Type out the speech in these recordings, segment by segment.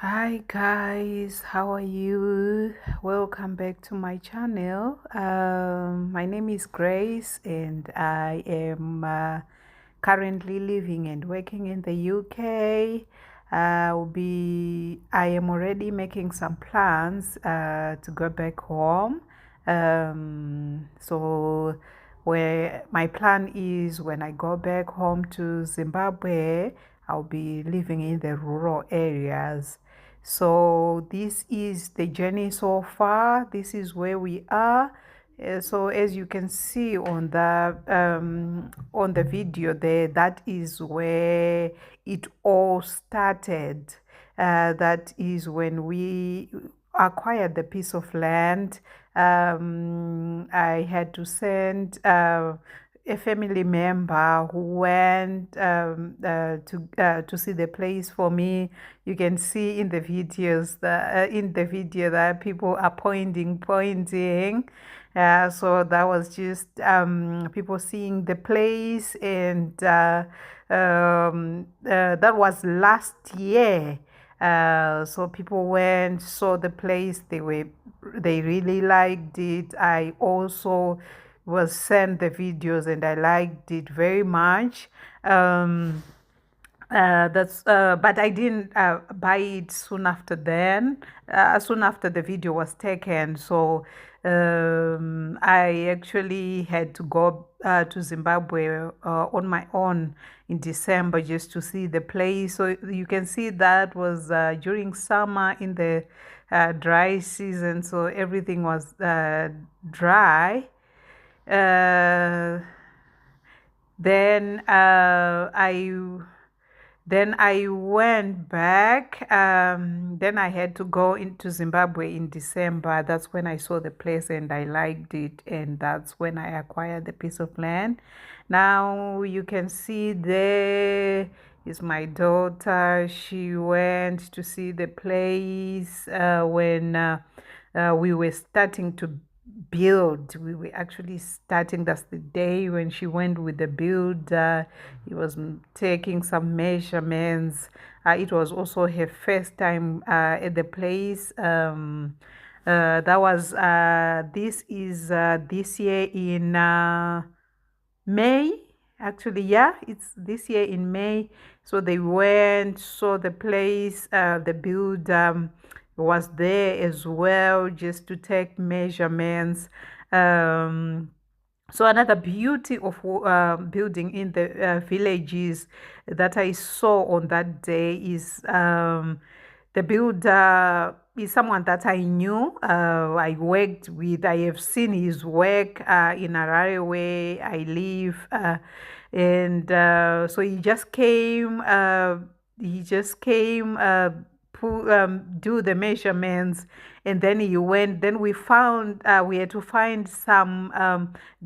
Hi guys, how are you? Welcome back to my channel. My name is Grace and I am currently living and working in the UK. I am already making some plans to go back home. So where my plan is when I go back home to Zimbabwe, I'll be living in the rural areas. So this is the journey so far. This is where we are. So as you can see on the video there, that is where it all started. That is when we acquired the piece of land. I had to send a family member who went to see the place for me. You can see in the videos that in the video that people are pointing. So that was just people seeing the place, and that was last year. So people went, saw the place. They really liked it. I also was sent the videos, and I liked it very much. But I didn't buy it soon after then, soon after the video was taken. So I actually had to go to Zimbabwe on my own in December just to see the place. So you can see that was during summer in the dry season, so everything was dry. Uh, then I went back. Then I had to go into Zimbabwe in December. That's when I saw the place and I liked it, and that's when I acquired the piece of land. Now you can see there is my daughter. She went to see the place when we were starting to build. We were actually starting. That's the day when she went with the builder. He was taking some measurements. It was also her first time at the place. That was this is this year in May. Actually, yeah, it's this year in May. So they went, saw the place. The builder was there as well, just to take measurements. Um, so another beauty of building in the villages that I saw on that day is the builder is someone that I knew. I worked with. I have seen his work in Harare where I live, and so he just came. He just came. Do the measurements, and then he went. Then we had to find some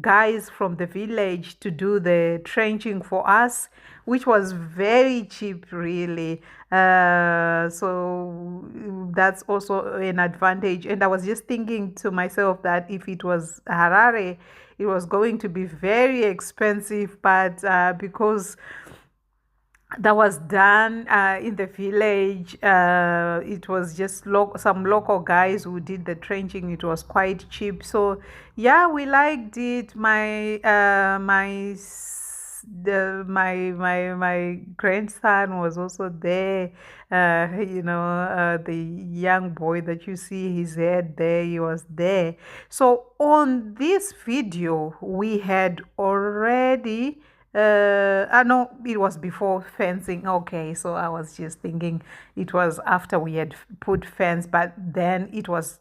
guys from the village to do the trenching for us, which was very cheap, really. So that's also an advantage. And I was just thinking to myself that if it was Harare, it was going to be very expensive, but because that was done in the village. It was just some local guys who did the trenching. It was quite cheap. So yeah, we liked it. My grandson was also there. The young boy that you see his head there, he was there. So on this video, we had already no, it was before fencing. Okay, so I was just thinking it was after we had put fence, but then it was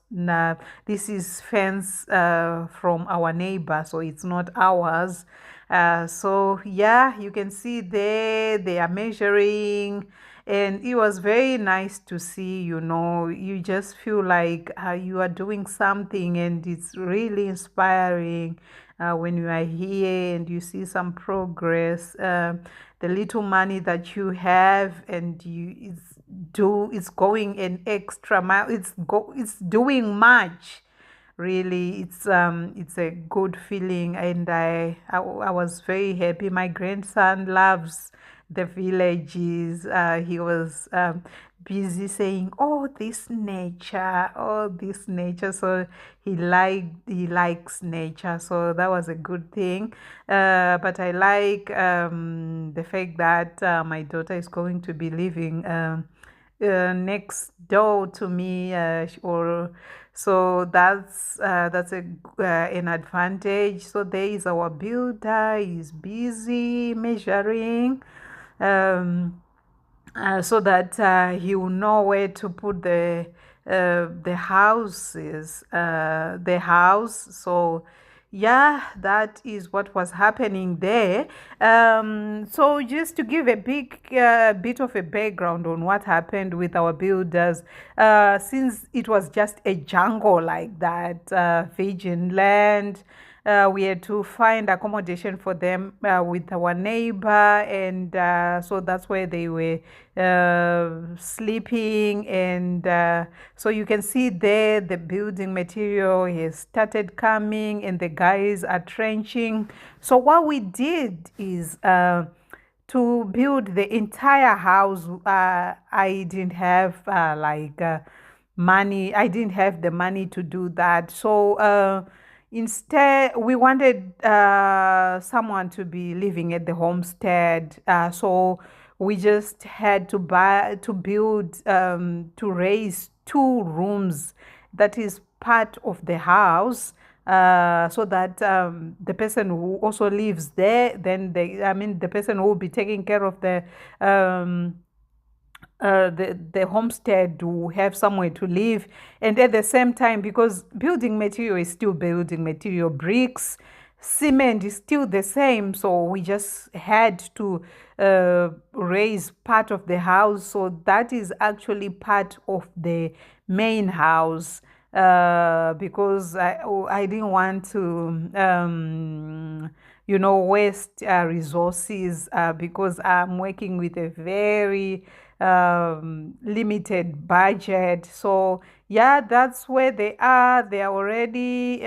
this is fence from our neighbor, so it's not ours. So yeah, you can see there they are measuring, and it was very nice to see. You just feel like you are doing something, and it's really inspiring when you are here and you see some progress. The little money that you have, and it's going an extra mile. It's doing much. Really, it's a good feeling, and I was very happy. My grandson loves the villages. He was busy saying, "Oh, this nature, oh, this nature." So he likes nature, so that was a good thing. But I like the fact that my daughter is going to be living next door to me, or so that's an advantage. So there is our builder. He's busy measuring. Um, so that he will know where to put the house. So yeah, that is what was happening there. So just to give a big bit of a background on what happened with our builders, since it was just a jungle like that, virgin land. We had to find accommodation for them with our neighbor, and so that's where they were sleeping. And so you can see there the building material has started coming, and the guys are trenching. So what we did is to build the entire house. I didn't have money. I didn't have the money to do that. So instead, we wanted someone to be living at the homestead. So we just had to build, to raise 2 rooms. That is part of the house. So that the person who also lives there, then the person who will be taking care of um, the homestead to have somewhere to live. And at the same time, because building material is still building material, bricks, cement is still the same, so we just had to raise part of the house. So that is actually part of the main house, because I didn't want to waste resources, because I'm working with a very limited budget. So yeah, that's where they are. They are already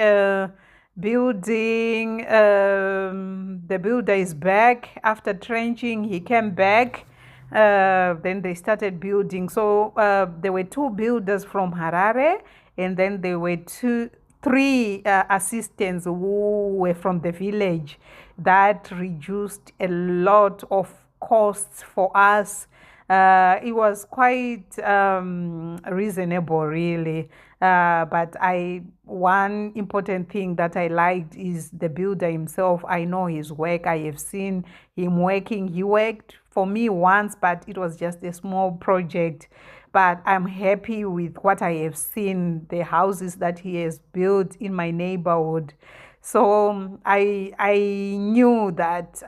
building. The builder is back after trenching. He came back. Then they started building. So there were 2 builders from Harare, and then there were 3 assistants who were from the village. That reduced a lot of costs for us. It was quite reasonable, really. But one important thing that I liked is the builder himself. I know his work. I have seen him working. He worked for me once, but it was just a small project. But I'm happy with what I have seen, the houses that he has built in my neighborhood. So I knew that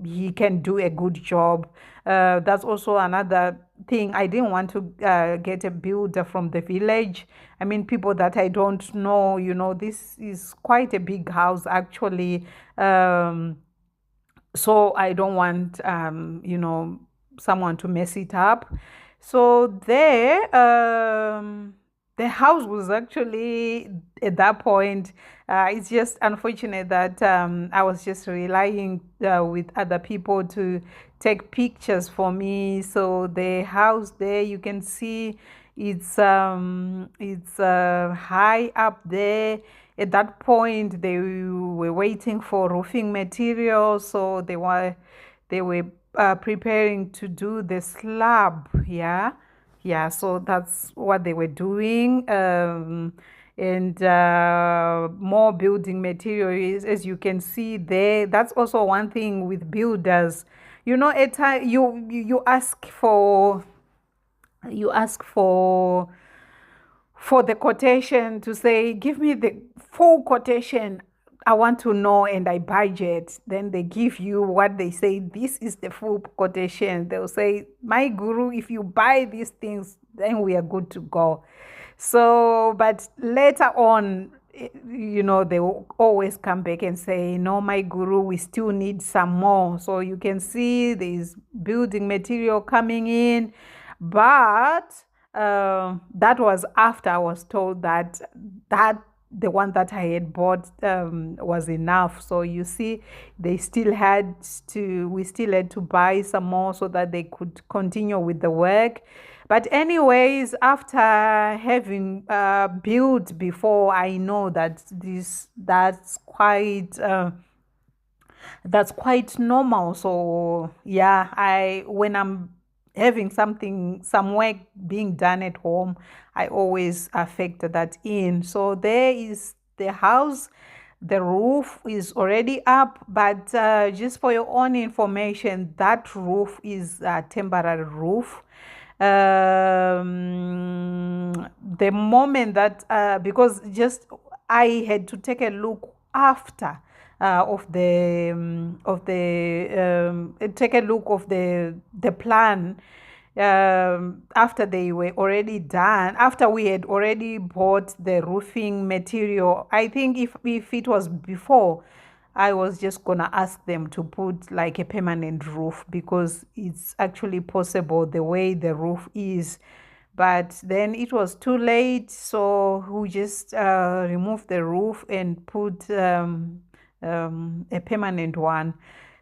he can do a good job. That's also another thing. I didn't want to get a builder from the village. I mean, people that I don't know. This is quite a big house, actually. So I don't want someone to mess it up. So there, the house was actually at that point. It's just unfortunate that I was just relying with other people to take pictures for me. So the house there, you can see it's high up there. At that point, they were waiting for roofing materials, so they were preparing to do the slab. Yeah, yeah. So that's what they were doing. And more building materials, as you can see there. That's also one thing with builders. At time you ask for you ask for the quotation, to say, give me the full quotation. I want to know, and I budget. Then they give you what they say, this is the full quotation. They'll say, my guru, if you buy these things, then we are good to go. So, but later on, they will always come back and say, no, my guru, we still need some more. So you can see there's building material coming in. But that was after I was told that the one that I had bought was enough. So you see, we still had to buy some more so that they could continue with the work. But anyways, after having built before, I know that that's quite normal. So yeah, I when I'm having some work being done at home, I always factor that in. So there is the house. The roof is already up, but just for your own information, that roof is a temporary roof. The moment that because just I had to take a look after take a look of the plan after they were already done, after we had already bought the roofing material. I think if it was before, I was just gonna ask them to put like a permanent roof because it's actually possible the way the roof is. But then it was too late, so we just removed the roof and put a permanent one.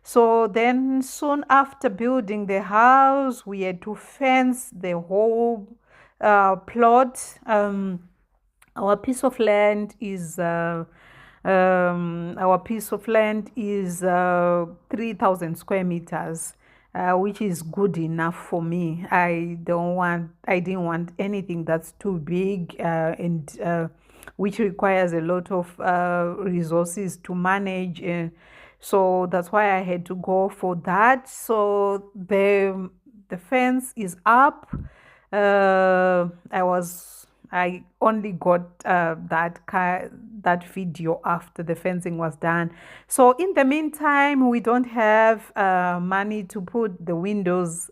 So then, soon after building the house, we had to fence the whole plot. Our piece of land is our piece of land is 3,000 square meters, which is good enough for me. I didn't want anything that's too big and which requires a lot of resources to manage. So that's why I had to go for that. So the fence is up. I only got that video after the fencing was done. So in the meantime, we don't have money to put the windows,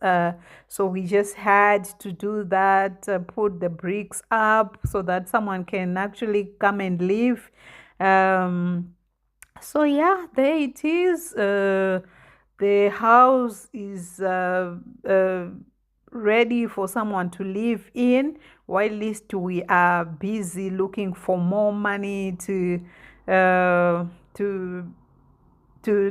so we just had to do that, put the bricks up so that someone can actually come and live. So yeah, there it is. The house is ready for someone to live in, while least we are busy looking for more money uh, to to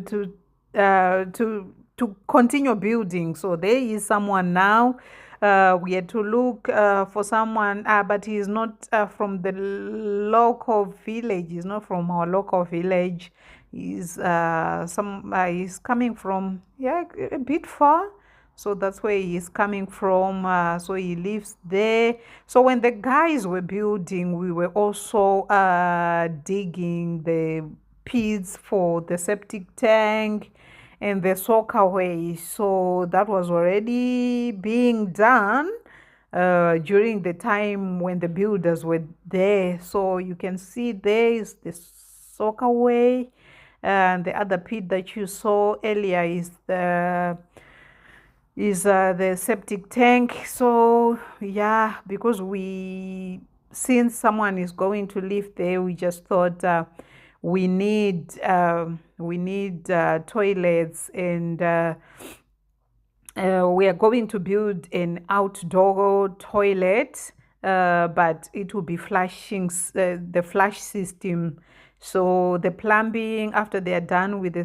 to continue building. So there is someone now. We had to look for someone, but he's not from the local village. He's not from our local village. He's coming from, yeah, a bit far. So that's where he's coming from. So he lives there. So when the guys were building, we were also digging the pits for the septic tank and the soakaway. So that was already being done during the time when the builders were there. So you can see there is the soakaway, and the other pit that you saw earlier is the septic tank. So yeah, because since someone is going to live there, we just thought we need toilets, and we are going to build an outdoor toilet, but it will be flushing the flush system. So the plumbing, after they are done with the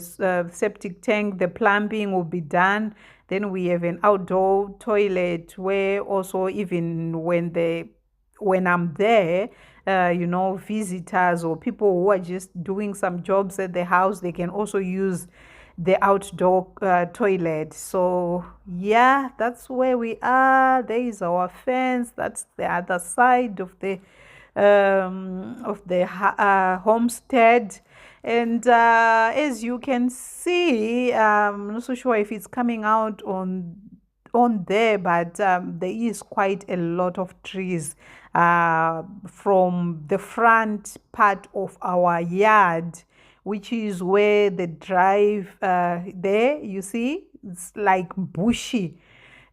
septic tank, the plumbing will be done. Then we have an outdoor toilet where also, even when I'm there, visitors or people who are just doing some jobs at the house, they can also use the outdoor toilet. So yeah, that's where we are. There is our fence. That's the other side of the homestead. And as you can see, I'm not so sure if it's coming out on there, but there is quite a lot of trees from the front part of our yard, which is where the drive there, you see, it's like bushy.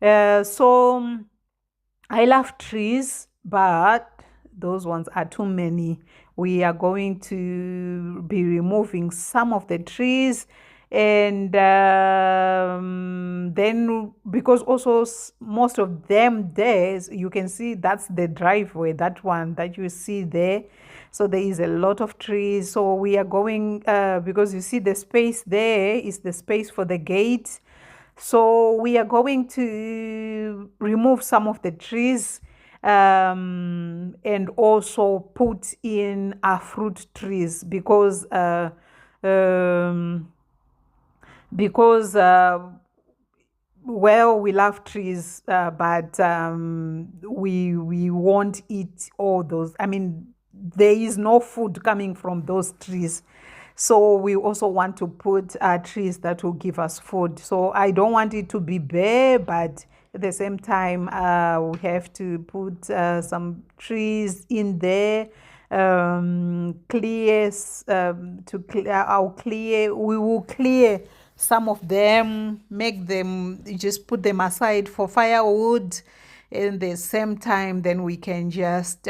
So I love trees, but those ones are too many. We are going to be removing some of the trees, and then because also most of them there, you can see that's the driveway, that one that you see there. So there is a lot of trees. So we are going because you see the space there is the space for the gate. So we are going to remove some of the trees, and also put in our fruit trees um, because well, we love trees, but we won't eat all those. I mean, there is no food coming from those trees. So we also want to put trees that will give us food. So I don't want it to be bare, but at the same time, we have to put some trees in there. We will clear some of them, make them, just put them aside for firewood. And at the same time, then we can just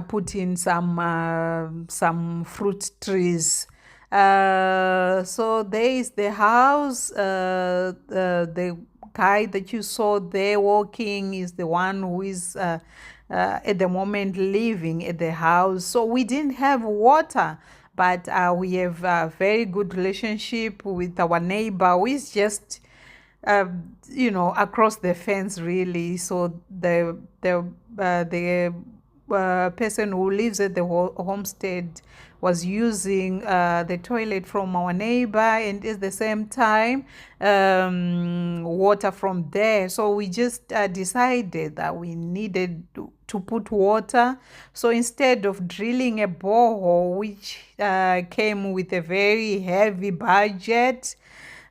put in some fruit trees. So there is the house. The guy that you saw there walking is the one who is at the moment living at the house. So we didn't have water, but we have a very good relationship with our neighbor who is just uh, across the fence, really. So the person who lives at the homestead was using the toilet from our neighbor, and at the same time water from there. So we just decided that we needed to put water. So instead of drilling a borehole, which came with a very heavy budget,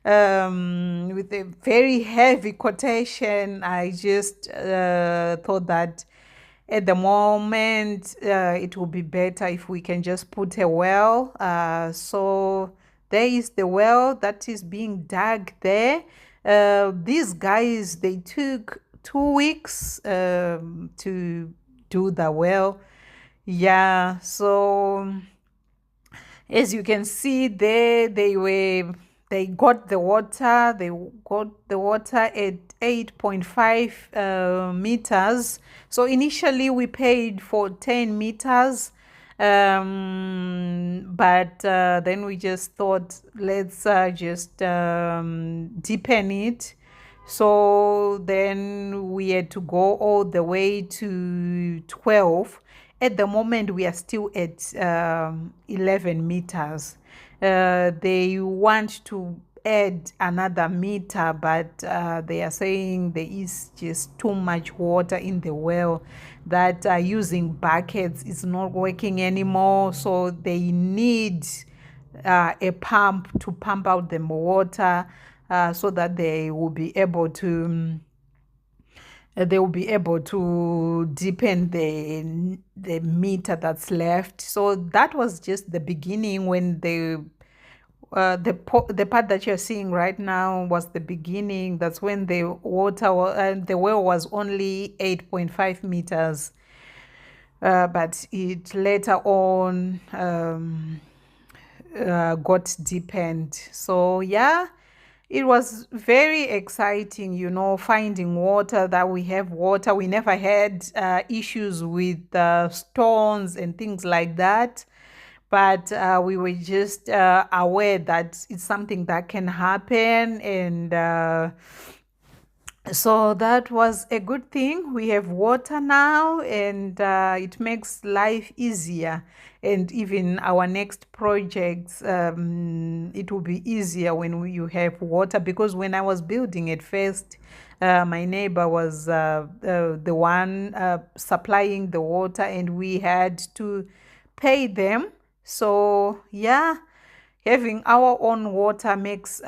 with a very heavy quotation, I just thought that at the moment it would be better if we can just put a well. So there is the well that is being dug there. These guys, they took 2 weeks to do the well. Yeah, so as you can see there, they got the water. They got the water at 8.5 meters. So initially we paid for 10 meters, but then we just thought, let's just deepen it. So then we had to go all the way to 12. At the moment, we are still at 11 meters. They want to add another meter, but they are saying there is just too much water in the well, that using buckets is not working anymore. So they need a pump to pump out the water, so that they will be able to deepen the meter that's left. So that was just the beginning. When the part that you're seeing right now was the beginning. That's when the well was only 8.5 meters, but it later on got deepened. So yeah, it was very exciting, finding water, that we have water. We never had issues with stones and things like that, but we were just aware that it's something that can happen. And so that was a good thing. We have water now, and it makes life easier. And even our next projects, it will be easier when you have water. Because when I was building at first, my neighbor was the one supplying the water, and we had to pay them. So yeah, having our own water makes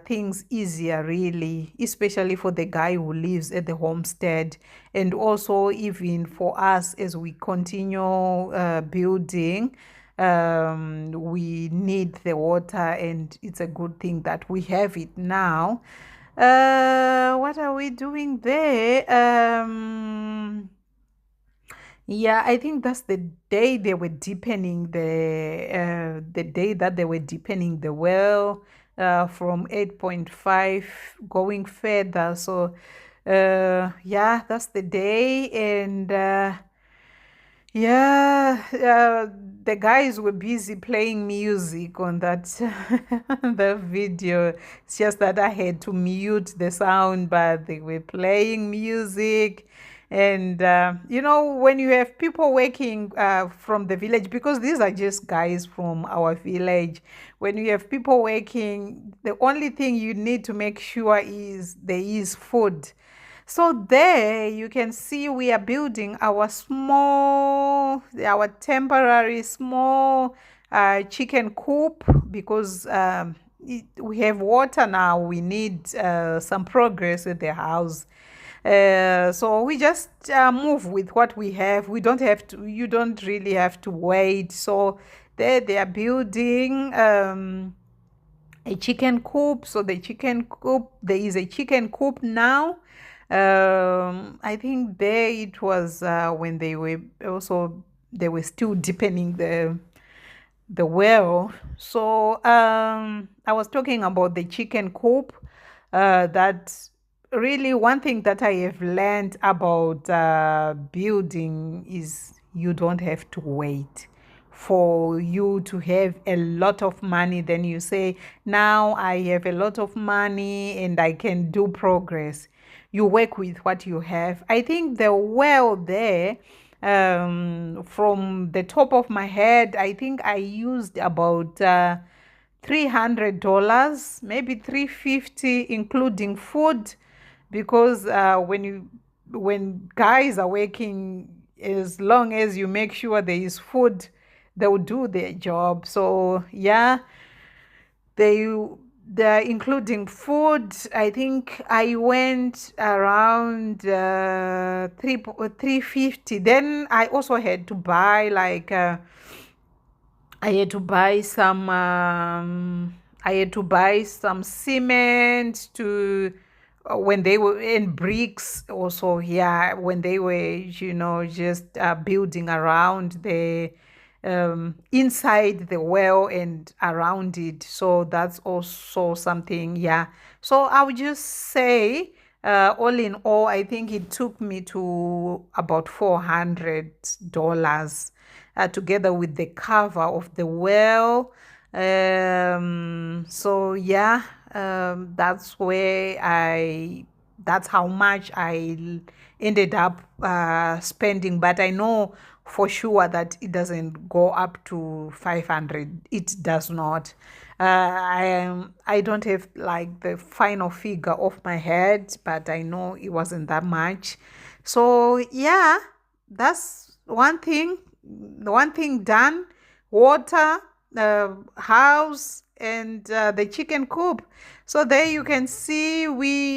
things easier, really, especially for the guy who lives at the homestead, and also even for us as we continue building. We need the water, and it's a good thing that we have it now. What are we doing there? Yeah, I think that's the day they were deepening the day that they were deepening the well from 8.5 going further. So yeah, that's the day. And Yeah, the guys were busy playing music on that the video. It's just that I had to mute the sound, but they were playing music. And when you have people working from the village, because these are just guys from our village, when you have people working, the only thing you need to make sure is there is food. So there you can see we are building our temporary small chicken coop because we have water now. We need some progress with the house. So we just move with what we have. We don't have to, you don't really have to wait. So there they are building a chicken coop. So the chicken coop, there is a chicken coop now. I think there it was when they were still deepening the well. So I was talking about the chicken coop. That really one thing that I have learned about building is you don't have to wait for you to have a lot of money. Then you say, now I have a lot of money and I can do progress. You work with what you have. I think the well there, from the top of my head, I think I used about $300, maybe 350, including food, because when guys are working, as long as you make sure there is food, they'll do their job. So yeah, they they're including food. I think I went around 350. Then I also had to buy I had to buy some cement to when they were in bricks also, yeah, when they were just building around the inside the well and around it. So that's also something, yeah. So I would just say all in all, I think it took me to about $400 together with the cover of the well. So yeah, that's how much I ended up spending. But I know for sure that it doesn't go up to 500. It does not. I don't have like the final figure off my head, but I know it wasn't that much. So yeah, that's one thing. One thing done. Water, house, and the chicken coop. So there you can see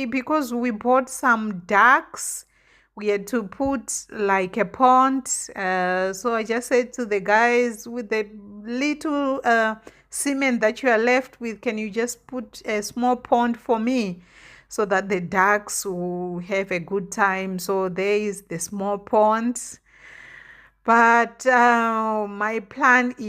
because we bought some ducks, we had to put like a pond. So I just said to the guys, with the little cement that you are left with, can you just put a small pond for me so that the ducks will have a good time? So there is the small pond. But my plan is